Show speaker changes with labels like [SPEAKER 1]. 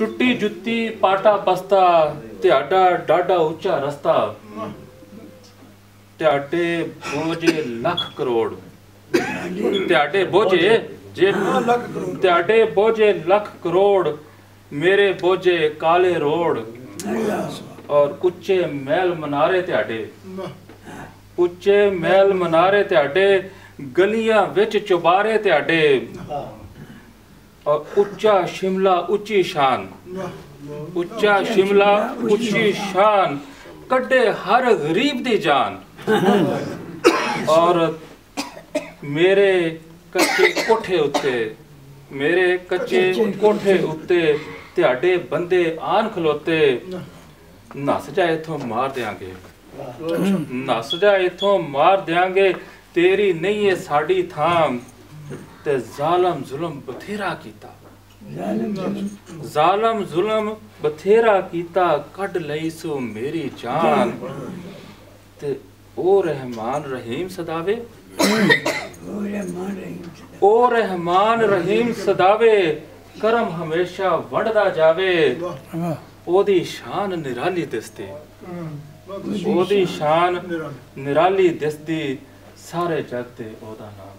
[SPEAKER 1] ਟੁੱਟੀ ਜੁੱਤੀ ਪਾਟਾ ਪਸਤਾ ਤੁਹਾਡਾ ਡਾਡਾ ਉੱਚਾ ਰਸਤਾ ਤੁਹਾਡੇ ਬੋਝੇ ਲੱਖ ਕਰੋੜ ਤੁਹਾਡੇ ਬੋਝੇ ਤੁਹਾਡੇ ਬੋਝੇ ਲੱਖ ਕਰੋੜ ਮੇਰੇ ਬੋਝੇ ਕਾਲੇ ਰੋੜ ਔਰ ਉੱਚੇ ਮਹਿਲ ਮਨਾਰੇ ਤੁਹਾਡੇ ਉੱਚੇ ਮਹਿਲ ਮਨਾਰੇ ਤੁਹਾਡੇ ਗਲੀਆਂ ਵਿੱਚ ਚੁਬਾਰੇ ਤੁਹਾਡੇ ਔਰ ਉੱਚਾ ਸ਼ਿਮਲਾ ਉੱਚੀ ਸ਼ਾਨ ਉੱਚਾ ਸ਼ਿਮਲਾ ਉੱਚੀ ਸ਼ਾਨ ਕੱਢੇ ਹਰ ਗਰੀਬ ਦੀ ਜਾਨ ਔਰ ਮੇਰੇ ਕੱਚੇ ਕੋਠੇ ਉੱਤੇ ਮੇਰੇ ਕੱਚੇ ਕੋਠੇ ਉੱਤੇ ਤੁਹਾਡੇ ਬੰਦੇ ਆਨ ਖਲੋਤੇ ਨੱਸ ਜਾ ਇਥੋਂ ਮਾਰ ਦਿਆਂਗੇ ਨੱਸ ਜਾ ਇਥੋਂ ਮਾਰ ਦਿਆਂਗੇ ਤੇਰੀ ਨਹੀਂ ਹੈ ਸਾਡੀ ਥਾਂ ਤੇ ਜ਼ਾਲਮ ਜ਼ੁਲਮ ਬਥੇਰਾ ਕੀਤਾ ਜ਼ਾਲਮ ਜ਼ੁਲਮ ਬਥੇਰਾ ਕੀਤਾ ਕੱਢ ਲਈ ਸੋ ਮੇਰੀ ਜਾਨ ਤੇ ਉਹ ਰਹਿਮਾਨ ਰਹੀਮ ਸਦਾਵੇ ਉਹ ਰਹਿਮਾਨ ਰਹੀਮ ਸਦਾਵੇ ਕਰਮ ਹਮੇਸ਼ਾ ਵੰਡਦਾ ਜਾਵੇ ਉਹਦੀ ਸ਼ਾਨ ਨਿਰਾਲੀ ਦਿਸਦੀ ਉਹਦੀ ਸ਼ਾਨ ਨਿਰਾਲੀ ਦਿਸਦੀ ਸਾਰੇ ਜਗ ਤੇ ਉਹਦਾ ਨਾਮ